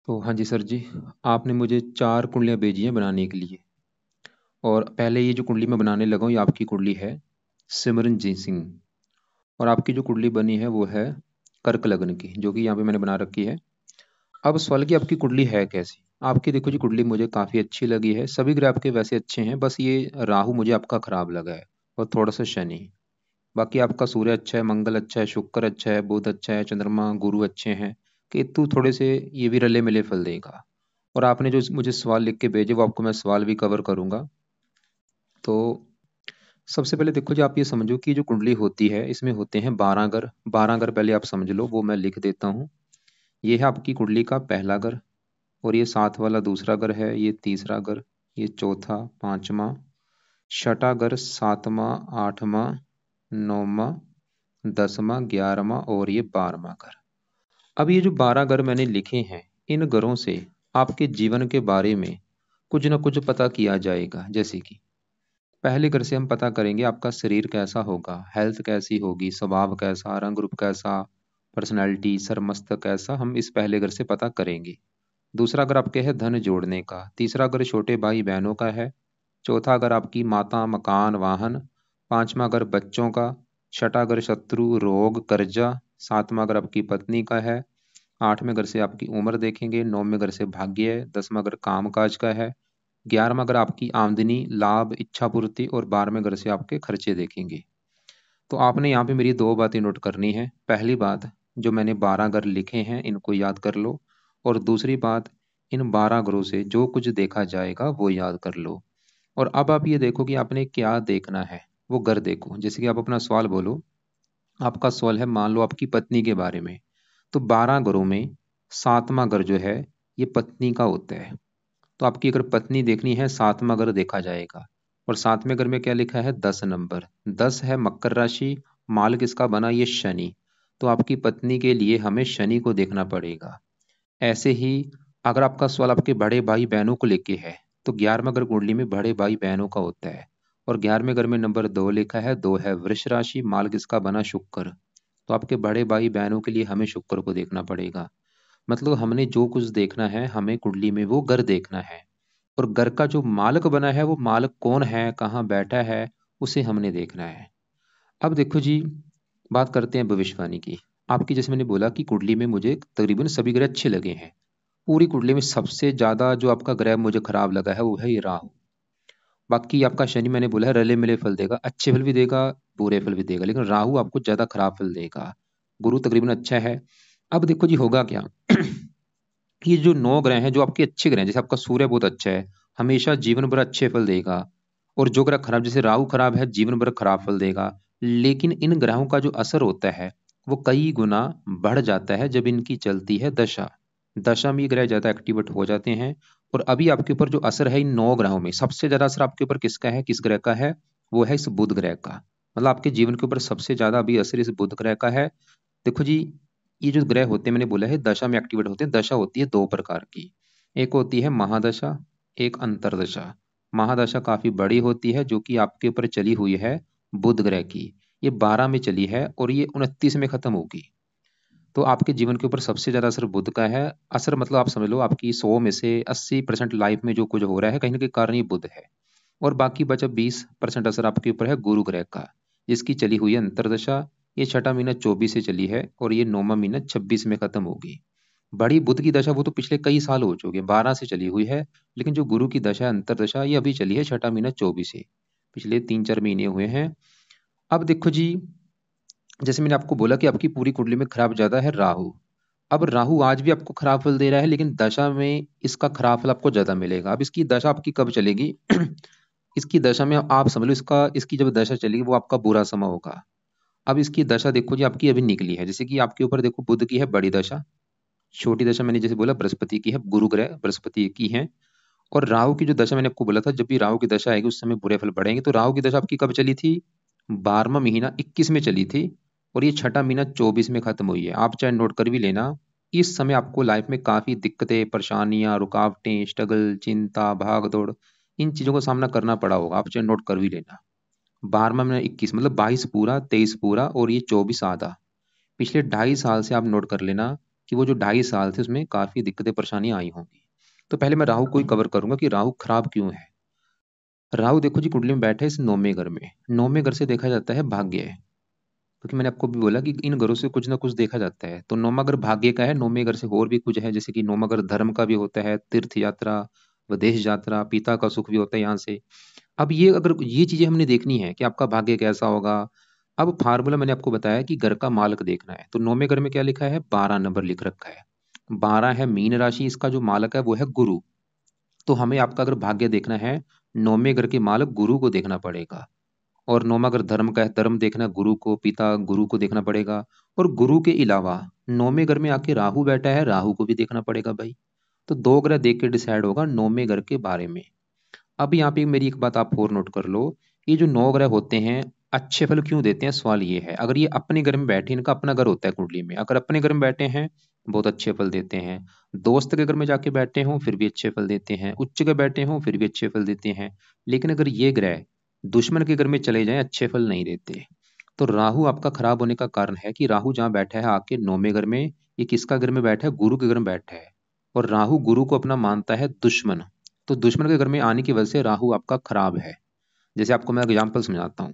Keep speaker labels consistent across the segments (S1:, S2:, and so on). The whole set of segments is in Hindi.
S1: तो हाँ जी सर जी, आपने मुझे 4 कुंडलियाँ भेजी हैं बनाने के लिए। और पहले ये जो कुंडली मैं बनाने लगा हूँ, ये आपकी कुंडली है सिमरनजीत सिंह। और आपकी जो कुंडली बनी है वो है कर्क लग्न की, जो कि यहाँ पे मैंने बना रखी है। अब सवाल की आपकी कुंडली है कैसी? आपकी देखो जी, कुंडली मुझे काफ़ी अच्छी लगी है, सभी ग्रह आपके वैसे अच्छे हैं, बस ये राहु मुझे आपका खराब लगा है और थोड़ा सा शनि। बाकी आपका सूर्य अच्छा है, मंगल अच्छा है, शुक्र अच्छा है, बुध अच्छा है, चंद्रमा गुरु अच्छे हैं। केतु थोड़े से ये भी रले मिले फल देगा। और आपने जो मुझे सवाल लिख के भेजे वो आपको मैं सवाल भी कवर करूंगा। तो सबसे पहले देखो जी, आप ये समझो कि जो कुंडली होती है इसमें होते हैं 12 घर। 12 घर पहले आप समझ लो, वो मैं लिख देता हूँ। ये है आपकी कुंडली का पहला घर, और ये साथ वाला दूसरा घर है, ये तीसरा घर, ये चौथा, पांचवा, छठा घर, सातवां, आठवां, नौवां, 10वां, 11वां और ये 12वां घर। अब ये जो 12 घर मैंने लिखे हैं, इन घरों से आपके जीवन के बारे में कुछ ना कुछ पता किया जाएगा। जैसे कि पहले घर से हम पता करेंगे आपका शरीर कैसा होगा, हेल्थ कैसी होगी, स्वभाव कैसा, रंग रूप कैसा, पर्सनैलिटी, सर मस्तक कैसा, हम इस पहले घर से पता करेंगे। दूसरा घर आपके है धन जोड़ने का। तीसरा घर छोटे भाई बहनों का है। चौथा घर आपकी माता, मकान, वाहन। पांचवा घर बच्चों का। छठा घर शत्रु, रोग, कर्जा। सातवां घर आपकी पत्नी का है। आठवें घर से आपकी उम्र देखेंगे। नौवें घर से भाग्य है। 10वां घर काम काज का है। 11वां घर आपकी आमदनी, लाभ, इच्छा पूर्ति। और 12वें घर से आपके खर्चे देखेंगे। तो आपने यहाँ पे मेरी दो बातें नोट करनी है। पहली बात, जो मैंने 12 घर लिखे हैं इनको याद कर लो। और दूसरी बात, इन 12 घरों से जो कुछ देखा जाएगा वो याद कर लो। और अब आप ये देखो कि आपने क्या देखना है, वो घर देखो। जैसे कि आप अपना सवाल बोलो। आपका सवाल है मान लो आपकी पत्नी के बारे में। तो 12 घरों में 7वां घर जो है ये पत्नी का होता है। तो आपकी अगर पत्नी देखनी है, 7वां घर देखा जाएगा। और 7वें घर में क्या लिखा है? 10 नंबर। 10 है मकर राशि। माल किसका बना? ये शनि। तो आपकी पत्नी के लिए हमें शनि को देखना पड़ेगा। ऐसे ही अगर आपका सवाल आपके बड़े भाई बहनों को लेके है, तो 11वां घर कुंडली में बड़े भाई बहनों का होता है। और 11वें घर में नंबर 2 लिखा है। 2 है वृष राशि। माल किसका बना? शुक्र। तो आपके बड़े भाई बहनों के लिए हमें शुक्र को देखना पड़ेगा। मतलब हमने जो कुछ देखना है, हमें कुंडली में वो घर देखना है। और घर का जो मालिक बना है, वो मालिक कौन है, कहाँ बैठा है, उसे हमने देखना है। अब देखो जी, बात करते हैं भविष्यवाणी की। आपकी जैसे मैंने बोला कि कुंडली में मुझे तकरीबन सभी ग्रह अच्छे लगे हैं। पूरी कुंडली में सबसे ज्यादा जो आपका ग्रह मुझे खराब लगा है वो है ये राहु। बाकी आपका शनि मैंने बोला है रले मिले फल देगा, अच्छे फल भी देगा, बुरे फल भी देगा, लेकिन राहु आपको ज्यादा खराब फल देगा। गुरु तकरीबन अच्छा है। अब देखो जी होगा क्या ये जो 9 ग्रह हैं जो आपके अच्छे ग्रह हैं, जैसे आपका सूर्य बहुत अच्छा है, हमेशा जीवन भर अच्छे फल देगा। और जो ग्रह खराब, जैसे राहु खराब है, जीवन भर खराब फल देगा। लेकिन इन ग्रहों का जो असर होता है वो कई गुना बढ़ जाता है जब इनकी चलती है दशा। दशा में ये ग्रह ज्यादा एक्टिवेट हो जाते हैं। और अभी आपके ऊपर जो असर है इन 9 ग्रहों में, सबसे ज्यादा असर आपके ऊपर किसका है, किस ग्रह का है? वो है इस बुध ग्रह का। मतलब आपके जीवन के ऊपर सबसे ज्यादा अभी असर इस बुध ग्रह का है। देखो जी, ये जो ग्रह होते हैं मैंने बोला है दशा में एक्टिवेट होते हैं। दशा होती है दो प्रकार की। एक होती है महादशा, एक अंतरदशा। महादशा काफी बड़ी होती है, जो कि आपके ऊपर चली हुई है बुध ग्रह की। ये 12 में चली है और ये 29 में खत्म होगी। तो आपके जीवन के ऊपर सबसे ज्यादा असर बुध का है। असर मतलब आप समझ लो आपकी 100 में से 80% लाइफ में जो कुछ हो रहा है कहीं ना कहीं कारण ये बुध है। और बाकी बचा 20% असर आपके ऊपर है गुरु ग्रह का, जिसकी चली हुई है अंतरदशा। ये छठा महीना 24 से चली है और ये 9वां महीना 26 में खत्म होगी। बड़ी बुध की दशा वो तो पिछले कई साल हो चुके हैं, 12 से चली हुई है। लेकिन जो गुरु की दशा अंतरदशा ये अभी चली है छठा महीना 24 से, पिछले 3-4 महीने हुए हैं। अब देखो जी, जैसे मैंने आपको बोला कि आपकी पूरी कुंडली में खराब ज्यादा है राहु। अब राहु आज भी आपको खराब फल दे रहा है, लेकिन दशा में इसका खराब फल आपको ज्यादा मिलेगा। अब इसकी दशा आपकी कब चलेगी? इसकी दशा में आप समझ लो, इसकी जब दशा चलेगी वो आपका बुरा समय होगा। अब इसकी दशा देखो जी, आपकी अभी निकली है। जैसे कि आपके ऊपर देखो बुध की है बड़ी दशा, छोटी दशा मैंने जैसे बोला बृहस्पति की है, गुरु ग्रह बृहस्पति की है। और राहु की जो दशा मैंने आपको बोला था, जब भी राहु की दशा आएगी उस समय बुरे फल बढ़ेंगे। तो राहु की दशा आपकी कब चली थी? 12वां महीना 21 में चली थी। और ये छठा महीना 24 में खत्म हुई है। आप चाहे नोट कर भी लेना। इस समय आपको लाइफ में काफी दिक्कतें, परेशानियां, रुकावटें, स्ट्रगल, चिंता, भाग दौड़, इन चीजों का सामना करना पड़ा होगा। आप चाहे नोट कर भी लेना। 12वां महीना 21 मतलब 22 पूरा, 23 पूरा और ये 24 आधा। पिछले 2.5 साल से आप नोट कर लेना, कि वो जो 2.5 साल थे उसमें काफ़ी दिक्कतें परेशानियाँ आई होंगी। तो पहले मैं राहु को ही कवर करूँगा कि राहु खराब क्यों है। राहु देखो जी कुंडली में बैठे है इस 9वें घर में। 9वें घर से देखा जाता है भाग्य है, क्योंकि मैंने आपको भी बोला कि इन घरों से कुछ ना कुछ देखा जाता है। तो 9वां घर भाग्य का है, 9वें घर से और भी कुछ है, जैसे कि 9वां घर धर्म का भी होता है, तीर्थ यात्रा, विदेश यात्रा, पिता का सुख भी होता है यहाँ से। अब ये अगर ये चीजें हमने देखनी है कि आपका भाग्य कैसा होगा। अब फार्मूला मैंने आपको बताया कि घर का मालक देखना है, तो 9वें घर में क्या लिखा है, 12 नंबर लिख रखा है। 12 है मीन राशि, इसका जो मालक है वो है गुरु। तो हमें आपका अगर भाग्य देखना है, 9वें घर के मालक गुरु को देखना पड़ेगा। और 9वां घर धर्म का है, धर्म देखना है गुरु को, पिता गुरु को देखना पड़ेगा। और गुरु के अलावा 9वें घर में आके राहु बैठा है, राहु को भी देखना पड़ेगा भाई। तो 2 ग्रह देख के डिसाइड होगा 9वें घर के बारे में। अब यहाँ पे मेरी एक बात आप और नोट कर लो, ये जो 9 ग्रह होते हैं अच्छे फल क्यों देते हैं, सवाल ये है। अगर ये अपने घर में बैठे, इनका अपना घर होता है कुंडली में, अगर अपने घर में बैठे हैं बहुत अच्छे फल देते हैं, दोस्त के घर में जाके बैठे हों फिर भी अच्छे फल देते हैं, उच्च के बैठे हों फिर भी अच्छे फल देते हैं। लेकिन अगर ये ग्रह दुश्मन के घर में चले जाएं अच्छे फल नहीं देते। तो राहु आपका खराब होने का कारण है कि राहु जहाँ बैठा है आके 9वें घर में, ये किसका घर में बैठा है, गुरु के घर में बैठा है। और राहु गुरु को अपना मानता है दुश्मन। तो दुश्मन के घर में आने की वजह से राहु आपका खराब है। जैसे आपको मैं एग्जांपल समझाता हूँ।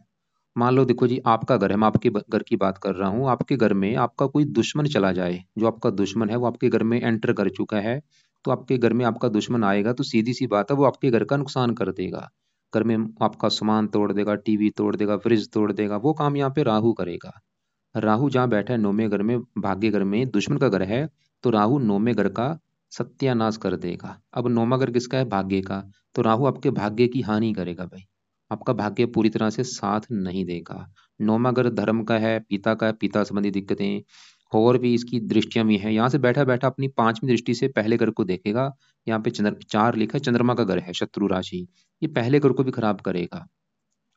S1: मान लो देखो जी आपका घर है, मैं आपके घर की बात कर रहा हूँ, आपके घर में आपका कोई दुश्मन चला जाए, जो आपका दुश्मन है वो आपके घर में एंटर कर चुका है। तो आपके घर में आपका दुश्मन आएगा तो सीधी सी बात है वो आपके घर का नुकसान कर देगा। घर में आपका सामान तोड़ देगा, टीवी तोड़ देगा, फ्रिज तोड़ देगा, वो काम यहाँ पे राहु करेगा। राहु जहाँ बैठा है 9वें घर में, भाग्य घर में, दुश्मन का घर है। तो राहु 9वें घर का सत्यानाश कर देगा। अब 9वां घर किसका है, भाग्य का। तो राहु आपके भाग्य की हानि करेगा भाई, आपका भाग्य पूरी तरह से साथ नहीं देगा। 9वां घर धर्म का है, पिता का है, पिता संबंधी दिक्कतें और भी इसकी दृष्टियां भी हैं। यहाँ से बैठा बैठा अपनी 5वीं दृष्टि से पहले घर को देखेगा। यहाँ पे चंद्र 4 लिखा है, चंद्रमा का घर है, शत्रु राशि। ये पहले घर को भी खराब करेगा,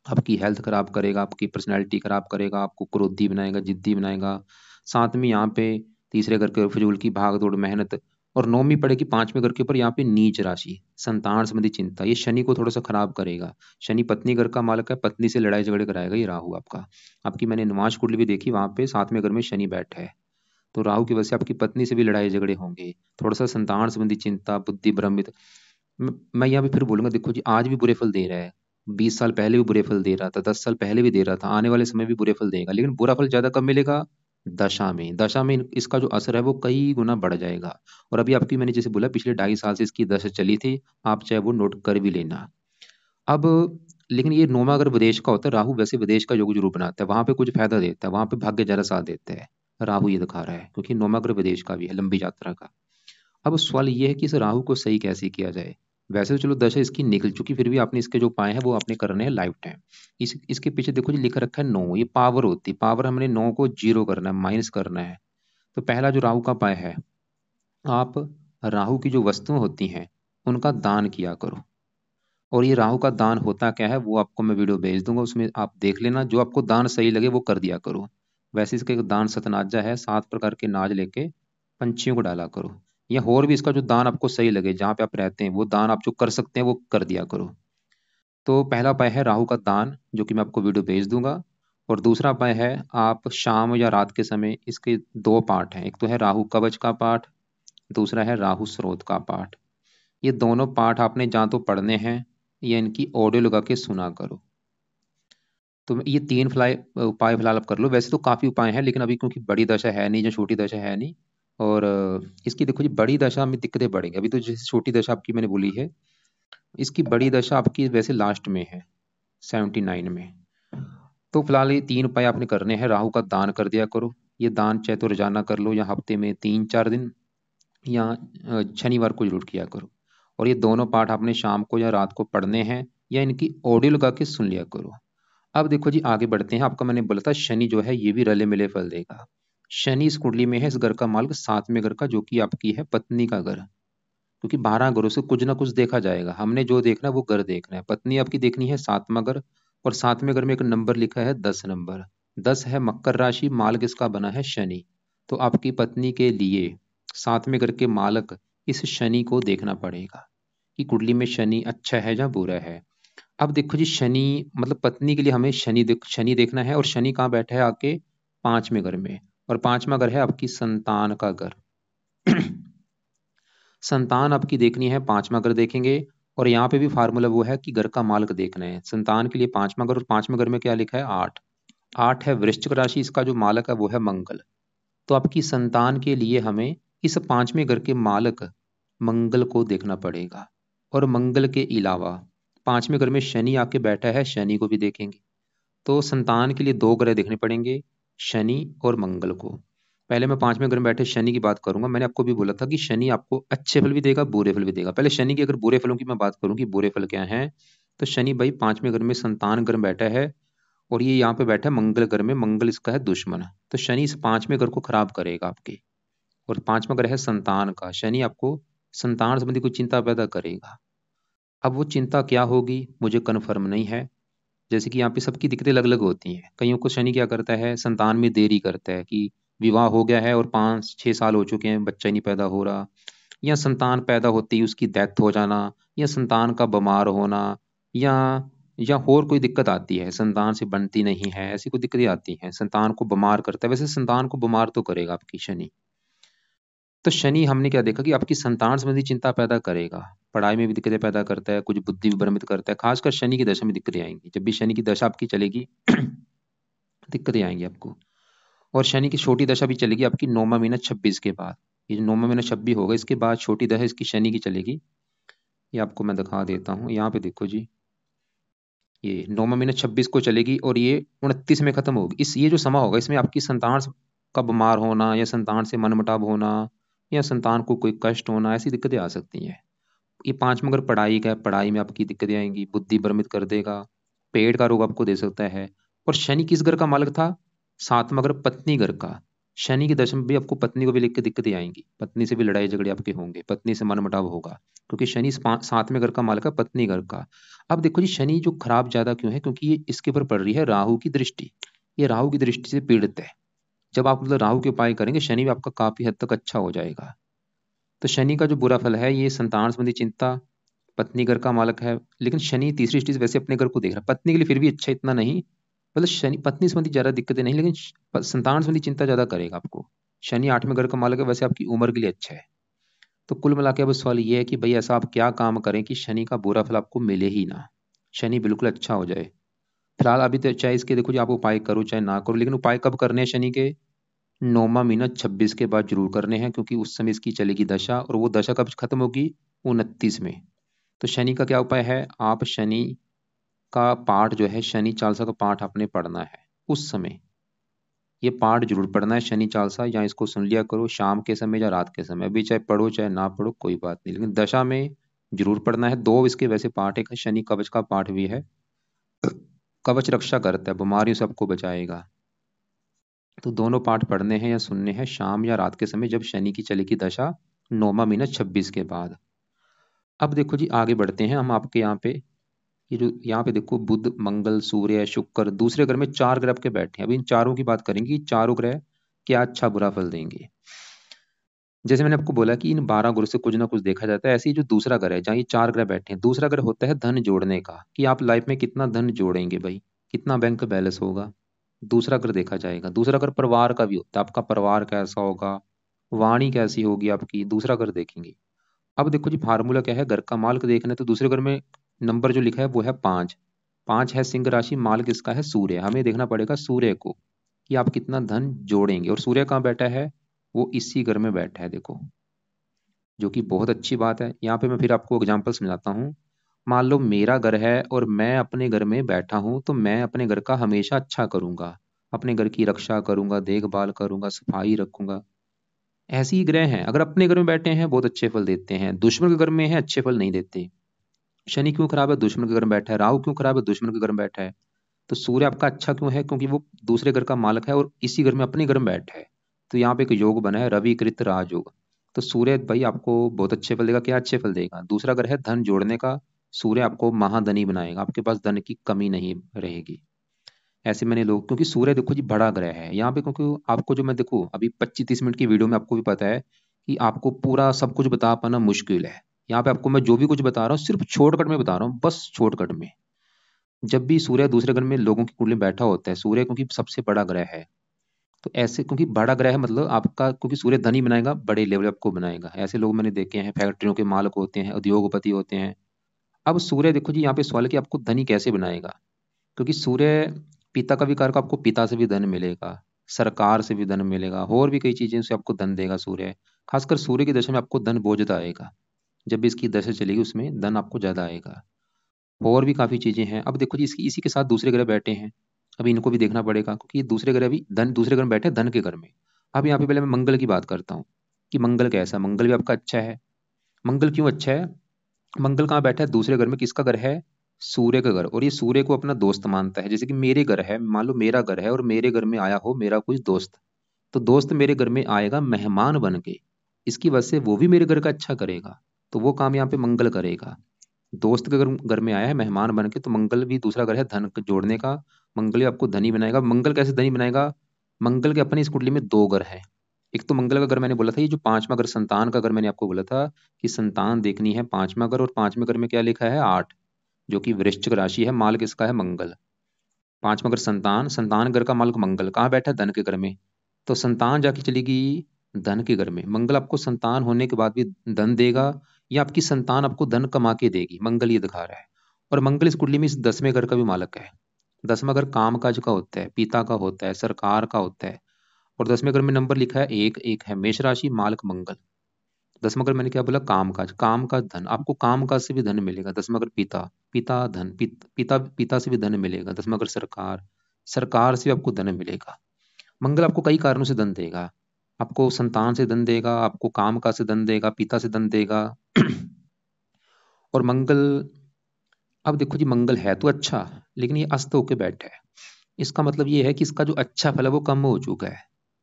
S1: आपकी हेल्थ खराब करेगा, आपकी पर्सनैलिटी खराब करेगा, आपको क्रोधी बनाएगा, जिद्दी बनाएगा। साथ में यहाँ पे तीसरे घर के फिजूल की भाग दौड़ मेहनत। और 9वीं पड़ेगी 5वें घर के ऊपर, यहाँ पे नीच राशि, संतान संबंधी चिंता, ये शनि को थोड़ा सा खराब करेगा। शनि पत्नी घर का मालक है, पत्नी से लड़ाई झगड़े कराएगा ये राहु आपका। आपकी मैंने निवास कुंडली भी देखी, वहां पे 7वें घर में शनि बैठा है। तो राहु की वजह से आपकी पत्नी से भी लड़ाई झगड़े होंगे, थोड़ा सा संतान संबंधी चिंता, बुद्धि भ्रमित। मैं यहाँ पे फिर बोलूंगा, देखो जी आज भी बुरे फल दे रहा है, 20 साल पहले भी बुरे फल दे रहा था, 10 साल पहले भी दे रहा था, आने वाले समय भी बुरे फल देगा। लेकिन बुरा फल ज्यादा कब मिलेगा, दशा में। दशा में इसका जो असर है वो कई गुना बढ़ जाएगा। और अभी आपकी मैंने जैसे बोला पिछले 2.5 साल से इसकी दशा चली थी, आप चाहे वो नोट कर भी लेना। अब लेकिन ये 9वां अगर विदेश का होता है, राहु वैसे विदेश का योग जरूर बनाता है, वहां पे कुछ फायदा देता है, वहां पे भाग्य ज्यादा साथ देता है। राहु ये दिखा रहा है क्योंकि 9वां ग्रह विदेश का भी है, लंबी यात्रा का। अब सवाल ये है कि इस राहु को सही कैसे किया जाए। वैसे तो चलो दशा इसकी निकल चुकी, फिर भी आपने इसके जो उपाय हैं वो आपने करने हैं लाइफ टाइम। इसके पीछे देखो जी लिख रखा है 9, ये पावर होती है, पावर हमने 9 को जीरो करना है, माइनस करना है। तो पहला जो राहु का उपाय है, आप राहु की जो वस्तुएं होती हैं उनका दान किया करो। और ये राहु का दान होता क्या है वो आपको मैं वीडियो भेज दूंगा, उसमें आप देख लेना, जो आपको दान सही लगे वो कर दिया करो। वैसे इसका एक दान सतनाजा है, 7 प्रकार के नाज लेके पंछियों को डाला करो। या और भी इसका जो दान आपको सही लगे, जहाँ पे आप रहते हैं वो दान आप जो कर सकते हैं वो कर दिया करो। तो पहला उपाय है राहु का दान, जो कि मैं आपको वीडियो भेज दूंगा। और दूसरा उपाय है, आप शाम या रात के समय, इसके 2 पाठ हैं, एक तो है राहु कवच का पाठ, दूसरा है राहु स्रोत का पाठ। ये दोनों पाठ आपने जहाँ तो पढ़ने हैं या इनकी ऑडियो लगा के सुना करो। तो ये 3 उपाय फिलहाल आप कर लो। वैसे तो काफी उपाय हैं, लेकिन अभी क्योंकि बड़ी दशा है नहीं, जो छोटी दशा है नहीं। और इसकी देखो जी बड़ी दशा में दिक्कतें बढ़ेंगी। अभी तो जैसे छोटी दशा आपकी मैंने बोली है, इसकी बड़ी दशा आपकी वैसे लास्ट में है, 79 में। तो फिलहाल ये 3 उपाय आपने करने हैं। राहु का दान कर दिया करो, ये दान चाहे तो रोजाना कर लो या हफ्ते में 3-4 दिन, या शनिवार को जरूर किया करो। और ये दोनों पाठ आपने शाम को या रात को पढ़ने हैं, या इनकी ऑडियो लगा के सुन लिया करो। अब देखो जी आगे बढ़ते हैं। आपका मैंने बोला था शनि जो है ये भी रले मिले फल देगा। शनि इस कुंडली में है, इस घर का मालिक 7वें घर का, जो कि आपकी है पत्नी का घर। क्योंकि 12 घरों से कुछ ना कुछ देखा जाएगा, हमने जो देखना है वो घर देखना है। पत्नी आपकी देखनी है 7वां घर, और 7वें घर में एक नंबर लिखा है 10 नंबर। 10 है मकर राशि, मालिक इसका बना है शनि। तो आपकी पत्नी के लिए 7वें घर के मालक इस शनि को देखना पड़ेगा कि कुंडली में शनि अच्छा है या बुरा है। अब देखो जी शनि मतलब पत्नी के लिए हमें शनि देखना है, और शनि कहाँ बैठा है आके 5वें घर में। और 5वां घर है आपकी संतान का घर। संतान आपकी देखनी है, पांचवा घर देखेंगे। और यहाँ पे भी फार्मूला वो है कि घर का मालक देखना है। संतान के लिए पांचवा घर, और पांचवें घर में क्या लिखा है? 8। 8 है वृश्चिक राशि, इसका जो मालक है वो है मंगल। तो आपकी संतान के लिए हमें इस पांचवें घर के मालक मंगल को देखना पड़ेगा। और मंगल के अलावा पांचवें घर में शनि आके बैठा है, शनि को भी देखेंगे। तो संतान के लिए 2 ग्रह देखने पड़ेंगे, शनि और मंगल को। पहले मैं पांचवें घर में बैठे शनि की बात करूंगा। मैंने आपको भी बोला था कि शनि आपको अच्छे फल भी देगा, बुरे फल भी देगा। पहले शनि के अगर बुरे फलों की मैं बात करूं कि बुरे फल क्या हैं, तो शनि भाई पांचवें घर में संतान घर में बैठा है, और ये यहाँ पे बैठा है मंगल घर में। मंगल इसका है दुश्मन। तो शनि इस पांचवें घर को खराब करेगा आपके। और पांचवा ग्रह है संतान का। शनि आपको संतान संबंधी कोई चिंता पैदा करेगा। अब वो चिंता क्या होगी मुझे कन्फर्म नहीं है। जैसे कि यहाँ पे सबकी दिक्कतें अलग अलग होती हैं। कईयों को शनि क्या करता है, संतान में देरी करता है, कि विवाह हो गया है और 5-6 साल हो चुके हैं, बच्चा ही नहीं पैदा हो रहा, या संतान पैदा होती ही उसकी डेथ हो जाना, या संतान का बीमार होना, या या और कोई दिक्कत आती है, संतान से बनती नहीं है, ऐसी कोई दिक्कतें आती हैं, संतान को बीमार करता है। वैसे संतान को बीमार तो करेगा आपकी शनि। तो शनि हमने क्या देखा कि आपकी संतान संबंधी चिंता पैदा करेगा, पढ़ाई में भी दिक्कतें पैदा करता है, कुछ बुद्धि विभ्रमित करता है। खासकर शनि की दशा में दिक्कतें आएंगी। जब भी शनि की दशा आपकी चलेगी दिक्कतें आएंगी आपको। और शनि की छोटी दशा भी चलेगी आपकी 9वां महीना 26 के बाद। ये जो 9वां महीना 26 होगा, इसके बाद छोटी दशा इसकी शनि की चलेगी। ये आपको मैं दिखा देता हूँ, यहाँ पे देखो जी। ये 9वां महीना 26 को चलेगी और ये 29 में खत्म होगी। इस ये जो समय होगा इसमें आपकी संतान का बीमार होना, या संतान से मनमुटाव होना, या संतान को कोई कष्ट होना, ऐसी दिक्कतें आ सकती हैं। ये पांचवा अगर पढ़ाई का है, पढ़ाई में आपकी दिक्कतें आएंगी, बुद्धि भ्रमित कर देगा, पेट का रोग आपको दे सकता है। और शनि किस घर का मालक था? 7वां घर पत्नी घर का। शनि की दशा में भी आपको पत्नी को भी लेकर दिक्कतें आएंगी, पत्नी से भी लड़ाई झगड़े आपके होंगे, पत्नी से मनमुटाव होगा, क्योंकि शनि 7वें घर का मालक है पत्नी घर का। अब देखो जी, शनि जो खराब ज्यादा क्यों है? क्योंकि ये इसके ऊपर पड़ रही है राहु की दृष्टि। ये राहु की दृष्टि से पीड़ित है। जब आप मतलब राहु के उपाय करेंगे, शनि भी आपका काफी हद तक अच्छा हो जाएगा। तो शनि का जो बुरा फल है, ये संतान संबंधी चिंता, पत्नी घर का मालक है। लेकिन शनि तीसरी दृष्टि से वैसे अपने घर को देख रहा है, पत्नी के लिए फिर भी अच्छा इतना नहीं, मतलब शनि पत्नी संबंधी ज्यादा दिक्कतें नहीं, लेकिन संतान संबंधी चिंता ज्यादा करेगा आपको। शनि 8वें घर का मालक है, वैसे आपकी उम्र के लिए अच्छा है। तो कुल मिला के अब सवाल ये है कि भाई ऐसा आप क्या काम करें कि शनि का बुरा फल आपको मिले ही ना, शनि बिल्कुल अच्छा हो जाए। फिलहाल अभी तो चाहे इसके देखो जी, आप उपाय करो चाहे ना करो, लेकिन उपाय कब करने हैं शनि के? 9वां महीना 26 के बाद जरूर करने हैं, क्योंकि उस समय इसकी चलेगी दशा, और वो दशा कब खत्म होगी? 29 में। तो शनि का क्या उपाय है? आप शनि का पाठ जो है, शनि चालीसा का पाठ आपने पढ़ना है उस समय। ये पाठ जरूर पढ़ना है शनि चालीसा, या इसको सुन लिया करो शाम के समय या रात के समय। अभी चाहे पढ़ो चाहे ना पढ़ो कोई बात नहीं, लेकिन दशा में जरूर पढ़ना है। 2 इसके वैसे पाठ, एक शनि कवच का पाठ भी है। कवच रक्षा करता है, बीमारियों से आपको बचाएगा। तो दोनों पाठ पढ़ने हैं या सुनने हैं शाम या रात के समय, जब शनि की चलेगी दशा 9वां महीना 26 के बाद। अब देखो जी, आगे बढ़ते हैं हम आपके यहाँ पे। ये जो यहाँ पे देखो, बुध मंगल सूर्य शुक्र, दूसरे घर में 4 ग्रह आपके बैठे हैं। अभी इन चारों की बात करेंगे, चारों ग्रह क्या अच्छा बुरा फल देंगे। जैसे मैंने आपको बोला कि इन 12 ग्रह से कुछ ना कुछ देखा जाता है, ऐसे ही जो दूसरा ग्रह है, जहाँ ये 4 ग्रह बैठे हैं, दूसरा ग्रह होता है धन जोड़ने का, कि आप लाइफ में कितना धन जोड़ेंगे भाई, कितना बैंक बैलेंस होगा, दूसरा ग्रह देखा जाएगा। दूसरा ग्रह परिवार का भी होता है, आपका परिवार कैसा होगा, वाणी कैसी होगी आपकी, दूसरा ग्रह देखेंगे। अब देखो जी, फार्मूला क्या है, घर का मालिक देखना है, तो दूसरे घर में नंबर जो लिखा है वो है 5। 5 है सिंह राशि, मालिक इसका है सूर्य। हमें देखना पड़ेगा सूर्य को, कि आप कितना धन जोड़ेंगे। और सूर्य कहाँ बैठा है? वो इसी घर में बैठा है देखो, जो कि बहुत अच्छी बात है। यहाँ पे मैं फिर आपको एग्जाम्पल समझाता हूँ। मान लो मेरा घर है और मैं अपने घर में बैठा हूँ, तो मैं अपने घर का हमेशा अच्छा करूंगा, अपने घर की रक्षा करूंगा, देखभाल करूंगा, सफाई रखूंगा। ऐसे ही ग्रह हैं, अगर अपने घर में बैठे हैं बहुत अच्छे फल देते हैं, दुश्मन के घर में है अच्छे फल नहीं देते। शनि क्यों खराब है? दुश्मन के घर में बैठा है। राहु क्यों खराब है? दुश्मन के घर में बैठा है। तो सूर्य आपका अच्छा क्यों है? क्योंकि वो दूसरे घर का मालक है और इसी घर में अपने घर में बैठा है। तो यहाँ पे एक योग बना है, रवि कृत राजयोग। तो सूर्य भाई आपको बहुत अच्छे फल देगा। क्या अच्छे फल देगा? दूसरा घर है धन जोड़ने का, सूर्य आपको महाधनी बनाएगा, आपके पास धन की कमी नहीं रहेगी। ऐसे मैंने लोग, क्योंकि सूर्य देखो जी बड़ा ग्रह है यहाँ पे, क्योंकि आपको जो मैं देखो अभी 25-30 मिनट की वीडियो में आपको भी पता है कि आपको पूरा सब कुछ बता पाना मुश्किल है। यहाँ पे आपको मैं जो भी कुछ बता रहा हूँ सिर्फ शॉर्टकट में बता रहा हूँ, बस शॉर्टकट में। जब भी सूर्य दूसरे घर में लोगों की कुंडली में बैठा होता है, सूर्य क्योंकि सबसे बड़ा ग्रह है, तो ऐसे, क्योंकि बड़ा ग्रह है मतलब आपका, क्योंकि सूर्य धन ही बनाएगा, बड़े लेवल आपको बनाएगा। ऐसे लोग मैंने देखे हैं, फैक्ट्रियों के मालिक होते हैं, उद्योगपति होते हैं। अब सूर्य देखो जी, यहाँ पे सवाल है कि आपको धनी कैसे बनाएगा, क्योंकि सूर्य पिता का भी कारक, आपको पिता से भी धन मिलेगा, सरकार से भी धन मिलेगा, और भी कई चीजें से आपको धन देगा सूर्य। खासकर सूर्य की दशा में आपको धन बहुत ज्यादा आएगा, जब भी इसकी दशा चलेगी उसमें धन आपको ज्यादा आएगा। और भी काफी चीजें हैं। अब देखो जी, इसकी इसी के साथ दूसरे ग्रह बैठे हैं, अभी इनको भी देखना पड़ेगा, क्योंकि ये दूसरे ग्रह भी धन, दूसरे ग्रह में बैठे हैं धन के घर में। अब यहाँ पे पहले मैं मंगल की बात करता हूँ कि मंगल कैसा, मंगल भी आपका अच्छा है। मंगल क्यों अच्छा है? मंगल कहाँ बैठा है? दूसरे घर में। किसका घर है? सूर्य का घर। और ये सूर्य को अपना दोस्त मानता है। जैसे कि मेरे घर है, मान लो मेरा घर है और मेरे घर में आया हो मेरा कोई दोस्त, तो दोस्त मेरे घर में आएगा मेहमान बन के, इसकी वजह से वो भी मेरे घर का अच्छा करेगा, तो वो काम यहाँ पे मंगल करेगा। दोस्त के घर घर में आया है मेहमान बन के, तो मंगल भी दूसरा घर है धन जोड़ने का, मंगल भी आपको धनी बनाएगा। मंगल कैसे धनी बनाएगा? मंगल के अपनी इस कुंडली में दो घर हैं। एक तो मंगल का घर मैंने बोला था, ये जो पांचवा घर संतान का घर मैंने आपको बोला था कि संतान देखनी है, पांचवा घर, और पांचवें घर में क्या लिखा है? 8, जो कि वृश्चिक राशि है, माल किसका है? मंगल। पांचवा घर संतान, संतान घर का मालिक मंगल कहाँ बैठा है? धन के घर में। तो संतान जाके चलेगी धन के घर में। मंगल आपको संतान होने के बाद भी धन देगा, या आपकी संतान आपको धन कमा के देगी, मंगल ये दिखा रहा है। और मंगल इस कुंडली में इस 10वें घर का भी मालिक है। 10वां घर काम काज का होता है, पिता का होता है, सरकार का होता है। और 10वें घर में नंबर लिखा है एक, एक है मेष राशि, मालिक मंगल। 10वां घर मैंने क्या बोला? काम काज, काम का धन, आपको काम काज से भी धन मिलेगा। 10वां घर पिता, पिता धन, पिता पिता से भी धन मिलेगा। 10वां घर सरकार, सरकार से भी आपको धन मिलेगा। मंगल आपको कई कारणों से धन देगा, आपको संतान से धन देगा, आपको काम काज से धन देगा, पिता से धन देगा। और मंगल, अब देखो जी, मंगल है तो अच्छा, लेकिन ये अस्त होके बैठा है। इसका मतलब ये है कि इसका जो अच्छा फल है वो कम हो चुका है,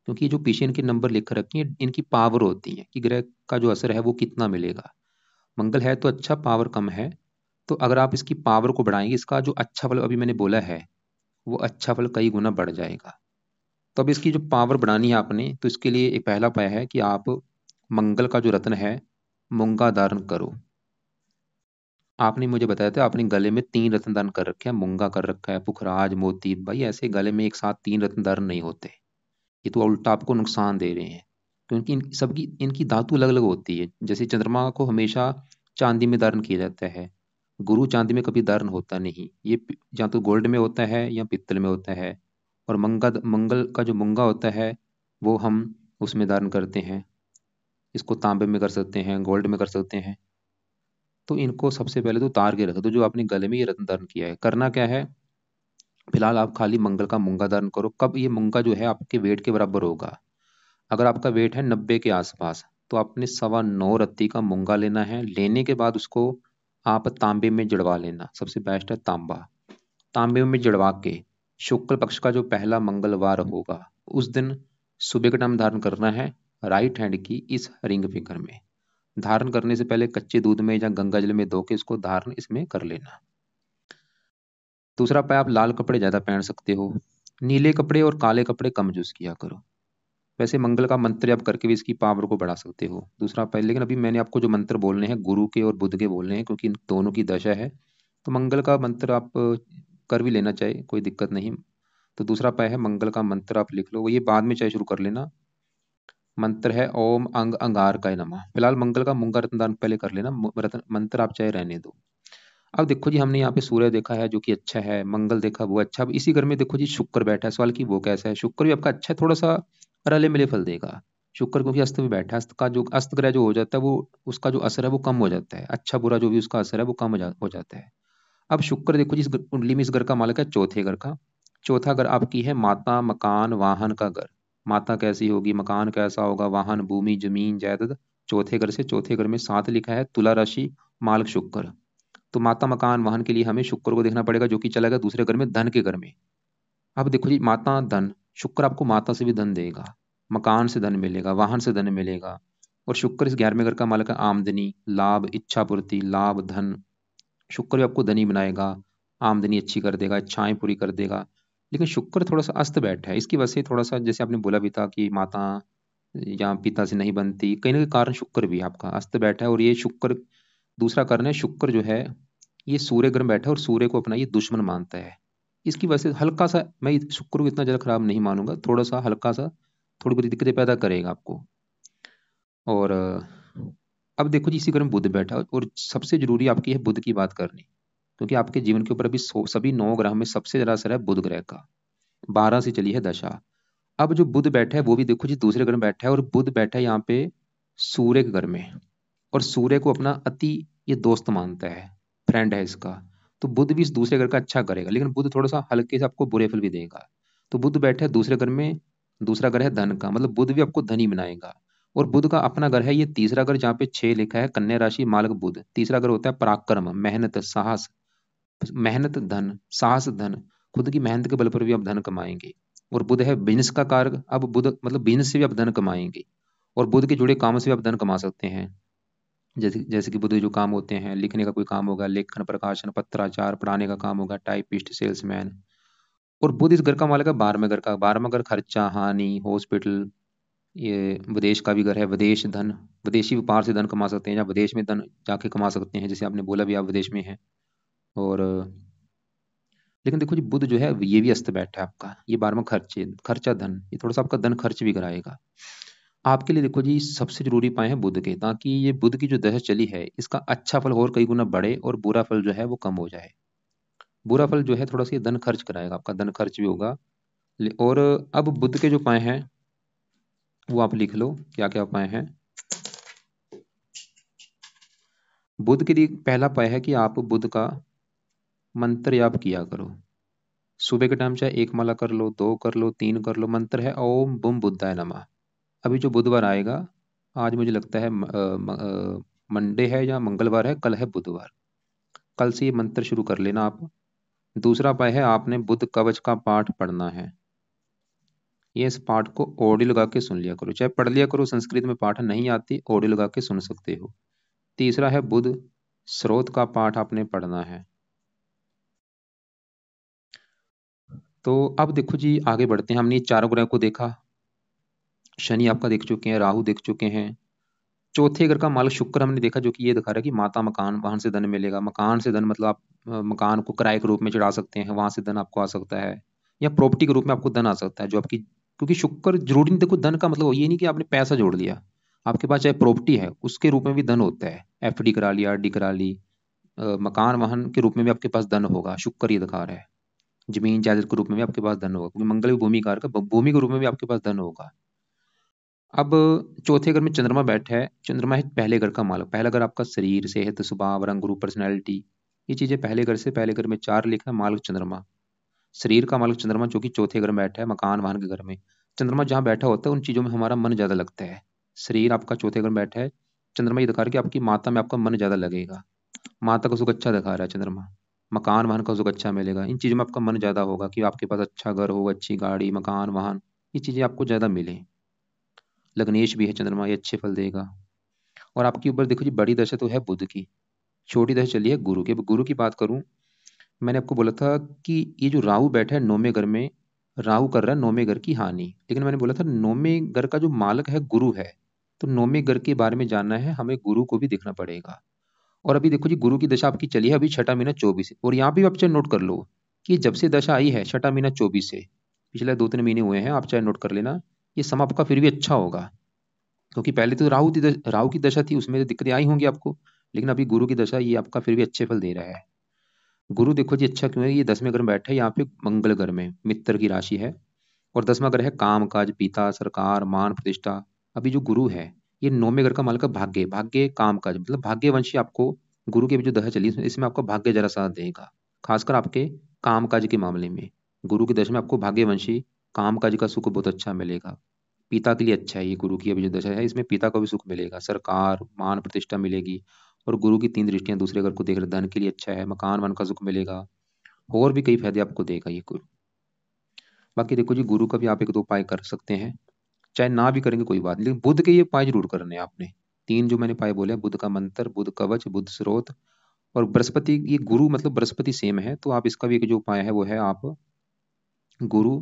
S1: क्योंकि ये जो पीछे इनके नंबर लिख रखे हैं इनकी पावर होती है कि ग्रह का जो असर है वो कितना मिलेगा। मंगल है तो अच्छा, पावर कम है। तो अगर आप इसकी पावर को बढ़ाएंगे, इसका जो अच्छा फल अभी मैंने बोला है वो अच्छा फल कई गुना बढ़ जाएगा। तो अब इसकी जो पावर बढ़ानी है आपने, तो इसके लिए एक पहला उपाय है कि आप मंगल का जो रत्न है मूंगा धारण करो। आपने मुझे बताया था आपने गले में 3 रत्न धारण कर रखे हैं, मूंगा कर रखा है, पुखराज, मोती। भाई ऐसे गले में एक साथ 3 रत्न धारण नहीं होते, ये तो उल्टा आपको नुकसान दे रहे हैं, क्योंकि सबकी इनकी धातु अलग अलग होती है। जैसे चंद्रमा को हमेशा चांदी में धारण किया जाता है, गुरु चांदी में कभी धारण होता नहीं, ये या तो गोल्ड में होता है या पित्तल में होता है। और मंगल का जो मूंगा होता है वो हम उसमें धारण करते हैं, इसको तांबे में कर सकते हैं, गोल्ड में कर सकते हैं। तो इनको सबसे पहले तो उतार के रख दो, जो आपने गले में ये रत्न धारण किया है। करना क्या है, फिलहाल आप खाली मंगल का मूंगा धारण करो। कब ये मूंगा जो है आपके वेट के बराबर होगा? अगर आपका वेट है 90 के आसपास, तो आपने 9.25 रत्ती का मूंगा लेना है। लेने के बाद उसको आप तांबे में जड़वा लेना, सबसे बेस्ट है तांबा। तांबे में जड़वा के शुक्ल पक्ष का जो पहला मंगलवार होगा उस दिन सुबह का टाइम धारण करना है, राइट हैंड की इस रिंग फिंगर में। धारण करने से पहले कच्चे दूध में या गंगा जल में धो के इसको धारण इसमें कर लेना। दूसरा पाय, आप लाल कपड़े ज्यादा पहन सकते हो, नीले कपड़े और काले कपड़े कम यूज किया करो। वैसे मंगल का मंत्र आप करके भी इसकी पावर को बढ़ा सकते हो, दूसरा पाय। लेकिन अभी मैंने आपको जो मंत्र बोलने हैं गुरु के और बुध के बोलने हैं, क्योंकि इन दोनों की दशा है। तो मंगल का मंत्र आप कर भी लेना चाहिए, कोई दिक्कत नहीं। तो दूसरा पाय है मंगल का मंत्र आप लिख लो, ये बाद में चाहे शुरू कर लेना। मंत्र है ओम अंग अंगारकाय नमः। फिलहाल मंगल का मूंगा रत्न दान पहले कर लेना, मंत्र आप चाहे रहने दो। अब देखो जी, हमने यहाँ पे सूर्य देखा है जो कि अच्छा है, मंगल देखा वो अच्छा। अब इसी घर में देखो जी शुक्र बैठा है, सवाल की वो कैसा है? शुक्र भी आपका अच्छा है, थोड़ा सा रले मिले फल देगा। शुक्र क्योंकि अस्त में बैठा है, अस्त का जो अस्त ग्रह जो हो जाता है वो उसका जो असर है वो कम हो जाता है, अच्छा बुरा जो भी उसका असर है वो कम हो जाता है। अब शुक्र देखो जी, इस कुंडली में इस घर का मालिक है चौथे घर का। चौथा घर आपकी है माता, मकान, वाहन का घर। माता कैसी होगी, मकान कैसा होगा, वाहन, भूमि, जमीन, जायदाद। चौथे घर से, चौथे घर में 7 लिखा है, तुला राशि, मालिक शुक्र। तो माता, मकान, वाहन के लिए हमें शुक्र को देखना पड़ेगा, जो कि चला गया दूसरे घर में, धन के घर में। अब देखो जी, माता धन, शुक्र आपको माता से भी धन देगा, मकान से धन मिलेगा, वाहन से धन मिलेगा। और शुक्र इस 11वें घर का मालिक है आमदनी, लाभ, इच्छा पूर्ति, लाभ, धन। शुक्र भी आपको धनी बनाएगा, आमदनी अच्छी कर देगा, इच्छाएं पूरी कर देगा। लेकिन शुक्र थोड़ा सा अस्त बैठा है, इसकी वजह से थोड़ा सा, जैसे आपने बोला भी था कि माता या पिता से नहीं बनती, कहीं ना कहीं कारण शुक्र भी आपका अस्त बैठा है। और ये शुक्र दूसरा कारण है, शुक्र जो है ये सूर्य ग्रह में बैठा है और सूर्य को अपना ये दुश्मन मानता है। इसकी वजह से हल्का सा, मैं शुक्र को इतना ज़्यादा खराब नहीं मानूंगा, थोड़ा सा हल्का सा थोड़ी बड़ी दिक्कतें पैदा करेगा आपको। और अब देखो जी, इसी घर में बुध बैठा है, और सबसे जरूरी आपकी है बुध की बात करनी, क्योंकि आपके जीवन के ऊपर अभी सभी 9 ग्रह में सबसे ज्यादा असर है बुध ग्रह का। 12 से चली है दशा। अब जो बुध बैठा है वो भी देखो जी दूसरे घर में बैठा है, और बुध बैठा है यहाँ पे सूर्य के घर में, और सूर्य को अपना अति ये दोस्त मानता है, फ्रेंड है इसका। तो बुध भी इस दूसरे घर का अच्छा करेगा, लेकिन बुध थोड़ा सा हल्के से आपको बुरे फल भी देगा। तो बुध बैठा है दूसरे घर में, दूसरा घर है धन का, मतलब बुध भी आपको धनी बनाएगा। और बुध का अपना घर है ये तीसरा घर, जहाँ पे 6 लिखा है, कन्या राशि मालक बुध। तीसरा घर होता है पराक्रम, मेहनत, साहस, मेहनत धन, साहस धन, खुद की मेहनत के बल पर भी आप धन कमाएंगे। और बुध है बिजनेस का कारक, अब बुध मतलब बिजनेस से भी आप धन कमाएंगे, और बुध के जुड़े कामों से भी आप धन कमा सकते हैं। जैसे जैसे कि बुध के जो काम होते हैं, लिखने का कोई काम होगा, लेखन, प्रकाशन, पत्राचार, पढ़ाने का काम होगा, टाइपिस्ट, सेल्समैन। और बुध इस घर का मालिक है 12वें घर का। 12वां घर खर्चा, हानि, हॉस्पिटल, ये विदेश का भी घर है, विदेश धन, विदेशी व्यापार से धन कमा सकते हैं, या विदेश में धन जाके कमा सकते हैं, जैसे आपने बोला भी आप विदेश में हैं। और लेकिन देखो जी बुध जो है ये भी अस्त बैठा है आपका, ये 12वां खर्चे, खर्चा धन, ये थोड़ा सा आपका धन खर्च भी कराएगा। आपके लिए देखो जी सबसे जरूरी पाए हैं बुध के, ताकि ये बुध की जो दशा चली है इसका अच्छा फल और कई गुना बढ़े, और बुरा फल जो है वो कम हो जाए। बुरा फल जो है थोड़ा सा ये धन खर्च कराएगा, आपका धन खर्च भी होगा। और अब बुध के जो पाए हैं वो आप लिख लो, क्या क्या पाए हैं। बुध के लिए पहला पाया है कि आप बुध का मंत्र याप किया करो। सुबह के टाइम चाहे एक माला कर लो, 2 कर लो, 3 कर लो। मंत्र है ओम बुम बुद्धाय नमः। अभी जो बुधवार आएगा, आज मुझे लगता है मंडे है या मंगलवार है, कल है बुधवार, कल से ये मंत्र शुरू कर लेना आप। दूसरा उपाय है आपने बुध कवच का पाठ पढ़ना है। ये इस पाठ को ऑडियो लगा के सुन लिया करो, चाहे पढ़ लिया करो, संस्कृत में पाठ नहीं आती, ऑडियो लगा के सुन सकते हो। तीसरा है बुध स्रोत का पाठ आपने पढ़ना है। तो अब देखो जी आगे बढ़ते हैं, हमने ये चारों ग्रह को देखा। शनि आपका देख चुके हैं, राहु देख चुके हैं। चौथे घर का मालिक शुक्र हमने देखा, जो कि ये दिखा रहा है कि माता मकान वाहन से धन मिलेगा। मकान से धन मतलब आप मकान को किराए के रूप में चढ़ा सकते हैं, वहां से धन आपको आ सकता है, या प्रॉपर्टी के रूप में आपको धन आ सकता है जो आपकी, क्योंकि शुक्र जरूरी नहीं, देखो धन का मतलब ये नहीं कि आपने पैसा जोड़ लिया, आपके पास चाहे प्रॉपर्टी है उसके रूप में भी धन होता है, एफडी करा ली, आरडी करा ली, मकान वाहन के रूप में भी आपके पास धन होगा, शुक्र ये दिखा रहा है। जमीन जायदाद के रूप में भी आपके पास धन होगा, क्योंकि मंगल भी भूमि कारक है, भूमि के रूप में भी आपके पास धन होगा। अब चौथे घर में चंद्रमा बैठा है। चंद्रमा है पहले घर का मालक। पहला घर आपका शरीर, सेहत, स्वभाव, रंग रूप, पर्सनैलिटी, ये चीजें पहले घर से, पहले घर में 4 लिखा है, मालक चंद्रमा। शरीर का मालक चंद्रमा, जो कि चौथे घर में बैठा है, मकान वाहन के घर में। चंद्रमा जहाँ बैठा होता है उन चीजों में हमारा मन ज्यादा लगता है। शरीर आपका चौथे घर में बैठा है, चंद्रमा ये दिखा रहा है कि आपकी माता में आपका मन ज्यादा लगेगा, माता का सुख अच्छा दिखा रहा है चंद्रमा। मकान वाहन का सुख अच्छा मिलेगा, इन चीजों में आपका मन ज्यादा होगा, कि आपके पास अच्छा घर हो, अच्छी गाड़ी, मकान वाहन, ये चीजें आपको ज्यादा मिले। लग्नेश भी है चंद्रमा, ये अच्छे फल देगा। और आपके ऊपर देखो जी बड़ी दशा तो है बुध की, छोटी दशा चली है गुरु की। अब गुरु की बात करूं, मैंने आपको बोला था कि ये जो राहु बैठा है 9वें घर में, राहु कर रहा है 9वें घर की हानि, लेकिन मैंने बोला था 9वें घर का जो मालक है गुरु है, तो 9वें घर के बारे में जानना है हमें, गुरु को भी देखना पड़ेगा। और अभी देखो जी गुरु की दशा आपकी चली है अभी छठा महीना 24 से, और यहाँ भी आप चाहे नोट कर लो कि जब से दशा आई है छठा महीना 24 से, पिछले 2-3 महीने हुए हैं, आप चाहे नोट कर लेना, ये समय आपका फिर भी अच्छा होगा। क्योंकि पहले तो राहु की दशा थी, उसमें तो दिक्कतें आई होंगी आपको, लेकिन अभी गुरु की दशा ये आपका फिर भी अच्छे फल दे रहा है। गुरु देखो जी अच्छा क्यों है, ये 10वें घर में बैठा है, यहाँ पे मंगल घर में, मित्र की राशि है। और 10वां घर है काम काज, पिता, सरकार, मान प्रतिष्ठा। अभी जो गुरु है ये 9वें घर का मालिक है भाग्य, भाग्य काम काज, मतलब भाग्यवंशी आपको, गुरु की अभी जो दशा चली इसमें आपका भाग्य जरा साथ देगा, खासकर आपके काम काज के मामले में। गुरु की दशा में आपको भाग्यवंशी काम काज का सुख बहुत अच्छा मिलेगा। पिता के लिए अच्छा है, ये गुरु की अभी जो दशा है इसमें पिता को भी सुख मिलेगा, सरकार मान प्रतिष्ठा मिलेगी। और गुरु की 3 दृष्टियां दूसरे घर को देख रहे, धन के लिए अच्छा है, मकान वन का सुख मिलेगा, और भी कई फायदे आपको देगा ये गुरु। बाकी देखो जी गुरु का भी आप 1-2 उपाय कर सकते हैं, चाहे ना भी करेंगे कोई बात नहीं, लेकिन बुध के ये उपाय जरूर करने हैं आपने। 3 जो मैंने उपाय बोले, बुध का मंत्र, बुध कवच, बुध स्रोत, और बृहस्पति, ये गुरु मतलब बृहस्पति सेम है, तो आप इसका भी एक जो उपाय है वो है आप गुरु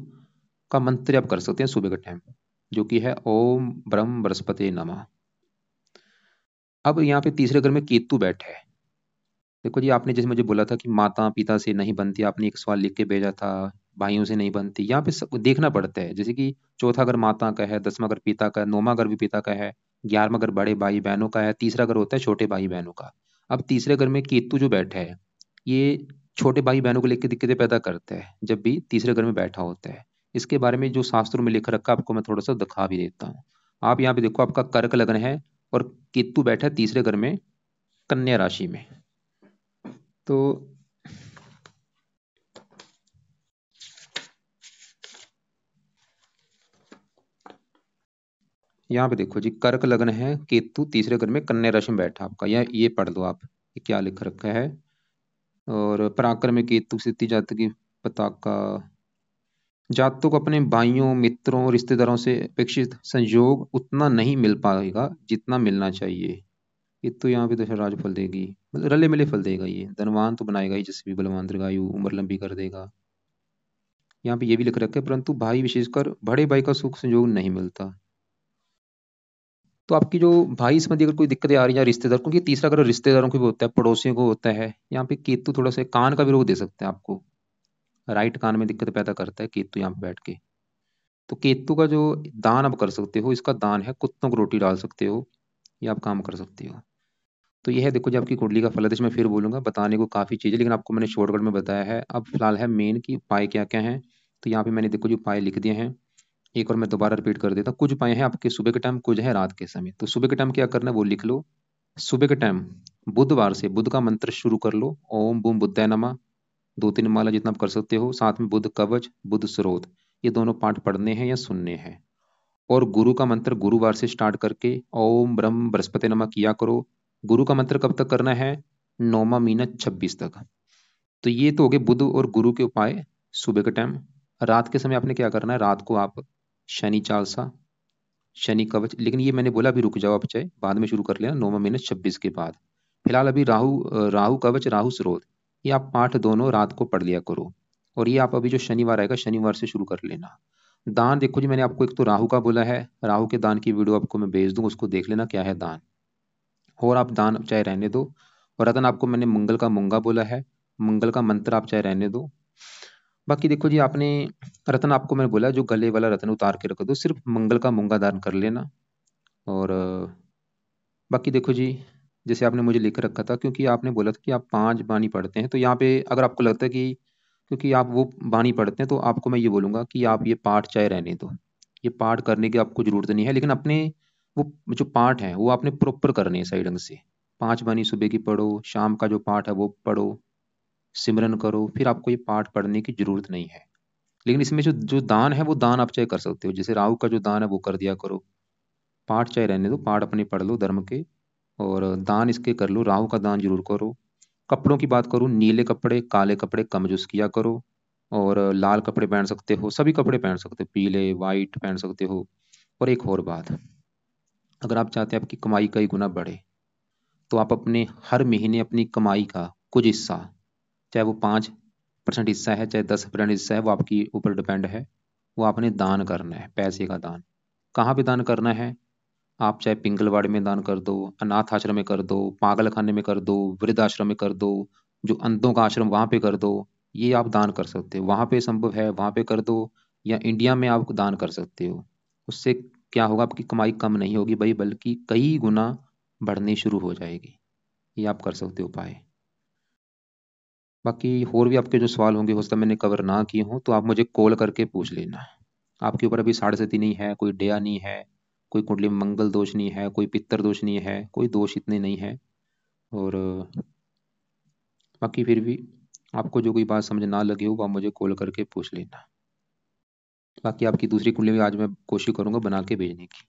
S1: का मंत्र आप कर सकते हैं सुबह के टाइम, जो कि है ओम ब्रह्म बृहस्पति नमः। अब यहाँ पे तीसरे घर में केतु बैठा है, देखो जी, आपने जैसे मुझे बोला था कि माता पिता से नहीं बनती, आपने एक सवाल लिख के भेजा था, भाइयों से नहीं बनती। यहाँ पे देखना पड़ता है, जैसे कि चौथा अगर माता का है, 10वां अगर पिता का, 9वां अगर भी पिता का है, 11वां अगर बड़े भाई बहनों का है, तीसरा अगर होता है छोटे भाई बहनों का। अब तीसरे घर में केतु जो बैठा है, ये छोटे भाई बहनों को लेकर दिक्कतें पैदा करता है जब भी तीसरे घर में बैठा होता है। इसके बारे में जो शास्त्रों में लिख रखा है, आपको मैं थोड़ा सा दिखा भी देता हूँ। आप यहाँ पे देखो, आपका कर्क लग्न है और केतु बैठा है तीसरे घर में, कन्या राशि में। तो यहाँ पे देखो जी, कर्क लग्न है, केतु तीसरे घर में, कन्या राशि में बैठा आपका। ये पढ़ लो आप, ये क्या लिख रखा है। और पराक्रम में केतु स्थिति जातक की पताका, जातकों को अपने भाइयों मित्रों रिश्तेदारों से अपेक्षित संयोग उतना नहीं मिल पाएगा जितना मिलना चाहिए। ये तो यहाँ पे तो राजफल देगी, मतलब रले मिले फल देगा। ये धनवान तो बनाएगा ही, जैसे भी बलवान दीर्घायु उम्र लंबी कर देगा। यहाँ पे ये भी लिख रखा है, परंतु भाई विशेषकर बड़े भाई का सुख संयोग नहीं मिलता। तो आपकी जो भाई इसमें अगर कोई दिक्कतें आ रही है, या रिश्तेदार, क्योंकि तीसरा अगर रिश्तेदारों को भी होता है, पड़ोसियों को होता है। यहाँ पे केतु थोड़ा सा कान का भी रोग दे सकते हैं आपको, राइट कान में दिक्कत पैदा करता है केतु यहाँ पे बैठ के। तो केतु का जो दान आप कर सकते हो, इसका दान है कुत्तों को रोटी डाल सकते हो, ये आप काम कर सकते हो। तो ये है, देखो जो आपकी कुंडली का फल है, मैं फिर बोलूंगा, बताने को काफी चीजें, लेकिन आपको मैंने शॉर्टकट में बताया है। अब फिलहाल है मेन की उपाय क्या क्या है। तो यहाँ पे मैंने देखो जो उपाय लिख दिए हैं, एक और मैं दोबारा रिपीट कर देता हूँ। कुछ उपाय हैं आपके सुबह के टाइम, कुछ है रात के समय। तो सुबह के टाइम क्या करना है वो लिख लो। सुबह के टाइम बुधवार से बुध का मंत्र शुरू कर लो, ओम बूम बुद्धाय नमः, 2-3 माला जितना आप कर सकते हो। साथ में बुध कवच, बुध स्रोत, ये दोनों पाठ पढ़ने हैं या सुनने हैं। और गुरु का मंत्र गुरुवार से स्टार्ट करके ओम ब्रह्म बृहस्पति नमः किया करो। गुरु का मंत्र कब तक करना है? 9वां महीना 26 तक। तो ये तो हो गए बुध और गुरु के उपाय सुबह के टाइम। रात के समय आपने क्या करना है, रात को आप शनि चालसा, शनि कवच, लेकिन ये मैंने बोला अभी रुक जाओ, आप चाहे बाद में शुरू कर लेना 9वां महीना 26 के बाद। फिलहाल अभी राहु कवच राहु स्रोत, ये आप पाठ दोनों रात को पढ़ लिया करो। और ये आप अभी जो शनिवार आएगा, शनिवार से शुरू कर लेना। दान देखो जी, मैंने आपको एक तो राहु का बोला है, राहु के दान की वीडियो आपको मैं भेज दूंगा, उसको देख लेना क्या है दान। और आप दान चाहे रहने दो। और रतन आपको मैंने मंगल का मूंगा बोला है, मंगल का मंत्र आप चाहे रहने दो। बाकी देखो जी, आपने रतन आपको मैंने बोला जो गले वाला रतन उतार के रख दो, सिर्फ मंगल का मूंगा दान कर लेना। और बाकी देखो जी, जैसे आपने मुझे लिख रखा था, क्योंकि आपने बोला था कि आप 5 बानी पढ़ते हैं, तो यहाँ पे अगर आपको लगता है कि क्योंकि आप वो बानी पढ़ते हैं, तो आपको मैं ये बोलूंगा कि आप ये पाठ चाहे रहने दो। ये पाठ करने की आपको जरूरत नहीं है, लेकिन अपने वो जो पाठ है वो आपने प्रॉपर करने हैं सही ढंग से। 5 बानी सुबह की पढ़ो, शाम का जो पाठ है वो पढ़ो, सिमरन करो, फिर आपको ये पाठ पढ़ने की जरूरत नहीं है। लेकिन इसमें जो जो दान है वो दान आप चाहे कर सकते हो, जैसे राहु का जो दान है वो कर दिया करो। पाठ चाहे रहने दो, पाठ अपने पढ़ लो धर्म के। और दान इसके कर लो, राहु का दान जरूर करो। कपड़ों की बात करूँ, नीले कपड़े काले कपड़े कम यूज किया करो। और लाल कपड़े पहन सकते हो, सभी कपड़े पहन सकते हो, पीले वाइट पहन सकते हो। और एक और बात, अगर आप चाहते हैं आपकी कमाई कई गुना बढ़े, तो आप अपने हर महीने अपनी कमाई का कुछ हिस्सा, चाहे वो 5% हिस्सा है, चाहे 10% हिस्सा है, वो आपकी ऊपर डिपेंड है, वो आपने दान करना है, पैसे का दान। कहाँ पे दान करना है? आप चाहे पिंगलवाड़े में दान कर दो, अनाथ आश्रम में कर दो, पागल खाने में कर दो, वृद्धाश्रम में कर दो, जो अंधों का आश्रम वहां पे कर दो। ये आप दान कर सकते हो, वहां पे संभव है वहां पे कर दो। या इंडिया में आप दान कर सकते हो। उससे क्या होगा, आपकी कमाई कम नहीं होगी भाई, बल्कि कई गुना बढ़नी शुरू हो जाएगी। ये आप कर सकते हो उपाय। बाकी और भी आपके जो सवाल होंगे, हो सकता है मैंने कवर ना किए हों, तो आप मुझे कॉल करके पूछ लेना। आपके ऊपर अभी 7.5 नहीं है, कोई डया नहीं है, कोई कुंडली में मंगल दोष नहीं है, कोई पितर दोष नहीं है, कोई दोष इतने नहीं है। और बाकी फिर भी आपको जो कोई बात समझ ना लगी हो, आप मुझे कॉल करके पूछ लेना। बाकी आपकी दूसरी कुंडली भी आज मैं कोशिश करूंगा बना के भेजने की।